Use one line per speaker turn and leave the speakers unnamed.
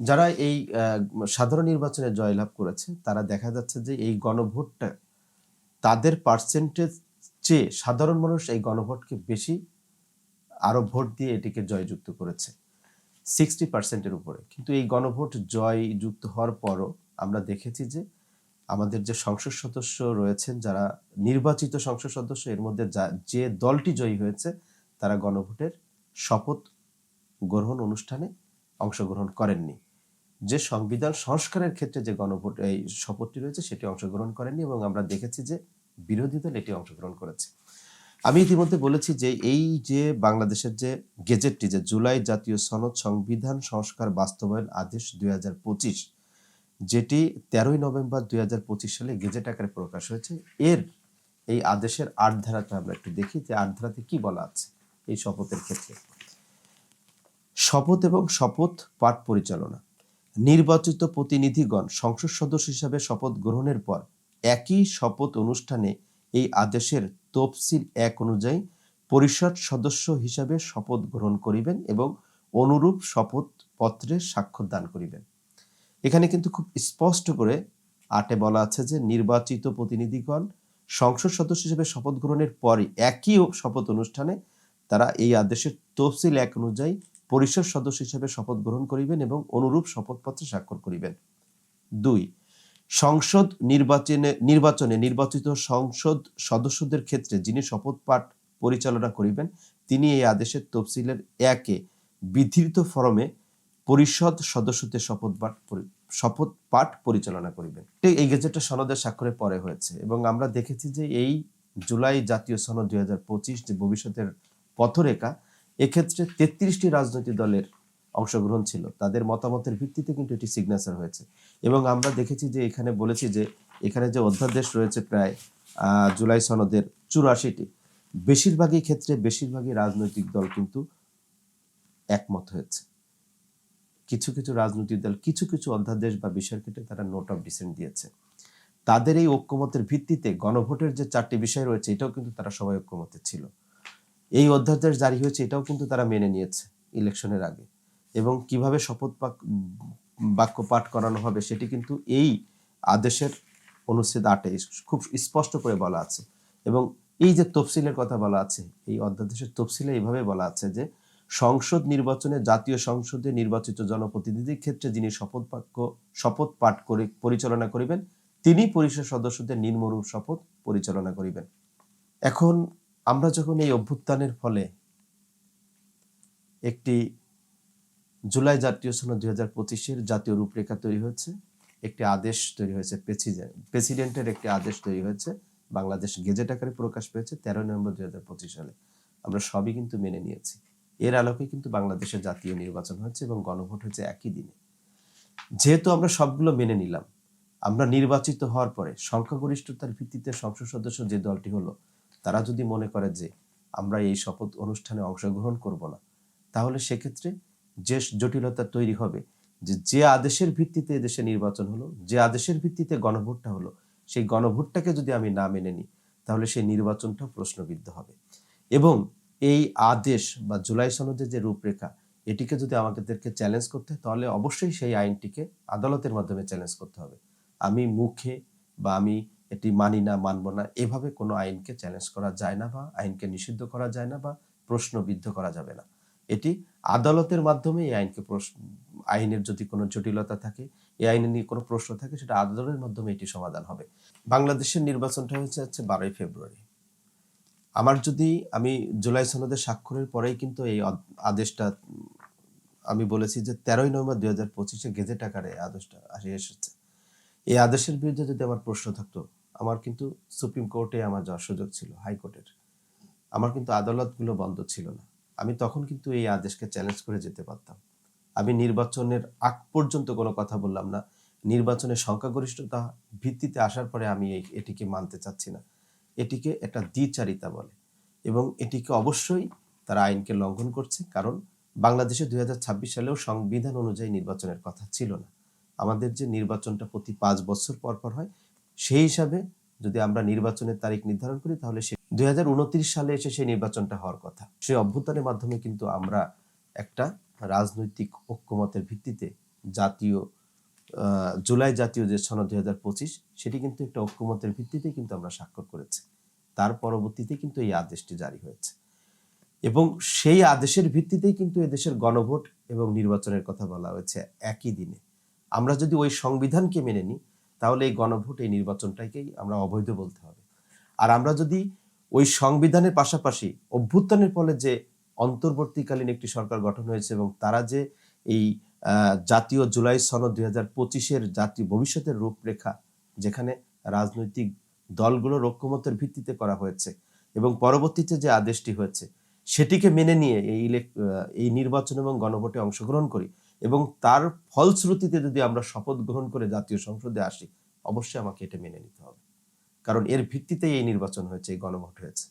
যারা এই সাধারণ নির্বাচনে জয়লাভ করেছে তারা দেখা যাচ্ছে যে এই গণভোটটা তাদের পার্সেন্টেজ চেয়ে সাধারণ মানুষ এই গণভোটকে বেশি আরো ভোট দিয়ে এটিকে জয়যুক্ত করেছে 60% উপরে। কিন্তু এই গণভোট জয়যুক্ত হওয়ার পরও আমরা দেখেছি যে আমাদের যে সংসদ সদস্য রয়েছেন, যারা নির্বাচিত সংসদ সদস্য, এর মধ্যে যে দলটি জয়ী হয়েছে তারা গণভোটের শপথ গ্রহণ অনুষ্ঠানে অংশগ্রহণ করেননি। যে সংবিধান সংস্কারের ক্ষেত্রে যে গণভোট এই শপথটি রয়েছে সেটি অংশগ্রহণ করেননি, এবং আমরা দেখেছি যে বিরোধী দল এটি অংশগ্রহণ করেছে। আমি ইতিমধ্যে বলেছি যে এই যে বাংলাদেশের যে গেজেটটি, যে জুলাই জাতীয় সনদ সংবিধান সংস্কার বাস্তবায়ন আদেশ 2025, যেটি 13ই নভেম্বর 2025 সালে গেজেট আকারে প্রকাশ হয়েছে, এই আদেশের 8 ধারাটা আমরা একটু দেখি যে 8 ধারাতে কি বলা আছে এই শপথের ক্ষেত্রে। শপথ এবং শপথ পাঠ পরিচালনা। নির্বাচিত প্রতিনিধিগণ সংসদ সদস্য হিসাবে শপথ গ্রহণের পর একই শপথ অনুষ্ঠানে এই আদেশের তফসিল 1 অনুযায়ী পরিষদ সদস্য হিসাবে শপথ গ্রহণ করিবেন এবং অনুরূপ শপথ পত্রে স্বাক্ষর দান করিবেন। এখানে কিন্তু খুব স্পষ্ট করে 8-এ বলা আছে যে নির্বাচিত প্রতিনিধিগণ সংসদ সদস্য হিসেবে শপথ গ্রহণের পরই একই শপথ অনুষ্ঠানে তারা এই আদেশের তফসিল 1 অনুযায়ী পরিষদ সদস্য হিসেবে শপথ গ্রহণ করিবেন এবং অনুরূপ শপথপত্রে স্বাক্ষর করিবেন। 2. সংসদ নির্বাচনে নির্বাচিত সংসদ সদস্যদের ক্ষেত্রে যিনি শপথ পাঠ পরিচালনা করিবেন তিনি এই আদেশের তফসিলের 1-এ বিধৃত ফরমে পরিষদ সদস্যদের শপথ পাঠ পরিচালনা করিবেন। এই গেজেটটা সনদের স্বাক্ষরের পরে হয়েছে, এবং আমরা দেখেছি যে এই জুলাই জাতীয় সনদ 2025 যে ভবিষ্যতের পথরেখা, এক্ষেত্রে 33টি রাজনৈতিক দলের অংশগ্রহণ ছিল, তাদের মতামতের ভিত্তিতে কিন্তু এটি সিগনেচার হয়েছে। এবং আমরা দেখেছি যে এখানে বলেছি যে এখানে যে অধ্যাদেশ রয়েছে প্রায় জুলাই সনদের 84টি, বেশিরভাগই ক্ষেত্রে বেশিরভাগই রাজনৈতিক দল কিন্তু একমত হয়েছে। কিছু কিছু রাজনৈতিক দল কিছু কিছু অধ্যাদেশ বা বিষয়ের ক্ষেত্রে তারা নোট অফ ডিসেন্ট দিয়েছে। তাদের এই ঐক্যমতের ভিত্তিতে গণভোটের যে 4টি বিষয় রয়েছে এটাও কিন্তু তারা সবাই ঐক্যমতে ছিল। এই অধ্যাদেশ জারি হয়েছে এটাও কিন্তু তারা মেনে নিয়েছে ইলেকশনের আগে, এবং কিভাবে শপথ বাক্য পাঠ করানো হবে সেটি কিন্তু এই আদেশের অনুচ্ছেদ 8-এ খুব স্পষ্ট করে বলা আছে। এবং এই যে তফসিলের কথা বলা আছে, এই অধ্যাদেশের তফসিলে এইভাবে বলা আছে যে সংসদ নির্বাচনে জাতীয় সংসদে নির্বাচিত জনপ্রতিনিধির ক্ষেত্রে যিনি শপথ পাঠ করে পরিচালনা করিবেন তিনি পরিষদ সদস্যদের নিম্নরূপ শপথ পরিচালনা করিবেন। এখন আমরা যখন এই অভ্যুত্থানের ফলে একটি জুলাই জাতীয় সনদ 2025-এর জাতীয় রূপরেখা তৈরি হয়েছে, একটি আদেশ তৈরি হয়েছে, প্রেসিডেন্টের একটি আদেশ তৈরি হয়েছে, বাংলাদেশ গেজেট আকারে প্রকাশ পেয়েছে 13 নভেম্বর 2025 সালে, আমরা সবই কিন্তু মেনে নিয়েছি। এর আলোকে কিন্তু বাংলাদেশে জাতীয় নির্বাচন হয়েছে এবং গণভোট হয়েছে একই দিনে। যেহেতু আমরা সবগুলো মেনে নিলাম, আমরা নির্বাচিত হওয়ার পরে সংখ্যাগরিষ্ঠতার ভিত্তিতে সংসদ সদস্য যে দলটি হলো তারা যদি মনে করে যে আমরা এই শপথ অনুষ্ঠানে অংশগ্রহণ করব না, তাহলে সেক্ষেত্রে যে জটিলতা তৈরি হবে যে আদেশের ভিত্তিতে দেশে নির্বাচন হলো, যে আদেশের ভিত্তিতে গণভোটটা হলো, সেই গণভোটটাকে যদি আমি না মেনে নিই তাহলে সেই নির্বাচনটা প্রশ্নবিদ্ধ হবে। এবং এই আদেশ বা জুলাই সনদের যে রূপরেখা এটিকে যদি আমাদেরকে চ্যালেঞ্জ করতে হয় তাহলে অবশ্যই সেই আইনটিকে আদালতের মাধ্যমে চ্যালেঞ্জ করতে হবে। আমি মুখে বা আমি এটি মানি না, মানব না, এভাবে কোনো আইনকে চ্যালেঞ্জ করা যায় না, বা আইনকে নিষিদ্ধ করা যায় না, বা প্রশ্নবিদ্ধ করা যাবে না। এটি আদালতের মাধ্যমে এই আইনের যদি কোনো জটিলতা থাকে, এই আইনে নিয়ে কোনো প্রশ্ন থাকে, সেটা আদালতের মাধ্যমে এটি সমাধান হবে। বাংলাদেশের নির্বাচনটা হচ্ছে 12ই ফেব্রুয়ারি। আমি জুলাই সনদের স্বাক্ষরের পরেই কিন্তু এই আদেশটা আমি বলেছি যে 13ই নভেম্বর 2025-এ গেজেট আকারে আদেশটা এসেছে। এই আদেশের বিরুদ্ধে যদি আমার প্রশ্ন থাকতো, আমার কিন্তু সুপ্রিম কোর্টে আমার যাওয়ার সুযোগ ছিল, হাইকোর্টের। আমার কিন্তু আদালতগুলো বন্ধ ছিল না। আমি তখন কিন্তু এই আদেশকে চ্যালেঞ্জ করে যেতে পারতাম। আমি নির্বাচনের আগ পর্যন্ত কোনো কথা বললাম না। নির্বাচনের সংখ্যাগরিষ্ঠতা ভিত্তিতে আসার পরে আমি এটিকে মানতে চাচ্ছি না। এটিকে একটা দ্বিচারিতা বলে, এবং এটিকে অবশ্যই তারা আইনকে লঙ্ঘন করছে। কারণ বাংলাদেশে 2026 সালেও সংবিধান অনুযায়ী নির্বাচনের কথা ছিল না। আমাদের যে নির্বাচনটা প্রতি 5 বছর পর পর হয়, সেই হিসাবে যদি আমরা নির্বাচনের তারিখ নির্ধারণ করি তাহলে 2029 সালে এসে সেই নির্বাচনটা হওয়ার কথা। সেই অভ্যুত্থানের মাধ্যমে কিন্তু আমরা একটা রাজনৈতিক ঐক্যমতের ভিত্তিতে জাতীয় জুলাই জাতীয় যে সনদ 2025 সেটি কিন্তু একটা ঐক্যমতের ভিত্তিতে কিন্তু আমরা স্বাক্ষর করেছি। তার পরবর্তীতে কিন্তু এই আদেশটি জারি হয়েছে এবং সেই আদেশের ভিত্তিতেই কিন্তু এদেশের গণভোট এবং নির্বাচনের কথা বলা হয়েছে একই দিনে। আমরা যদি ওই সংবিধানকে মেনে নিই তাহলে এই গণভোট এই নির্বাচনটাকেই আমরা অবৈধ বলতে হবে। আর আমরা যদি ওই সংবিধানের পাশাপাশি অভ্যুত্থানের ফলে যে অন্তর্বর্তীকালীন একটি সরকার গঠন হয়েছে এবং তারা যে এই জাতীয় জুলাই সনদ 2025-এর জাতীয় ভবিষ্যতের রূপরেখা, যেখানে রাজনৈতিক দলগুলোর ঐক্যমতের ভিত্তিতে করা হয়েছে এবং পরবর্তীতে যে আদেশটি হয়েছে সেটিকে মেনে নিয়ে এই নির্বাচন এবং গণভোটে অংশগ্রহণ করি এবং তার ফলশ্রুতিতে যদি আমরা শপথ গ্রহণ করে জাতীয় সংসদে আসি, অবশ্যই আমাকে এটা মেনে নিতে হবে, কারণ এর ভিত্তিতেই এই নির্বাচন হয়েছে, এই গণভোট হয়েছে।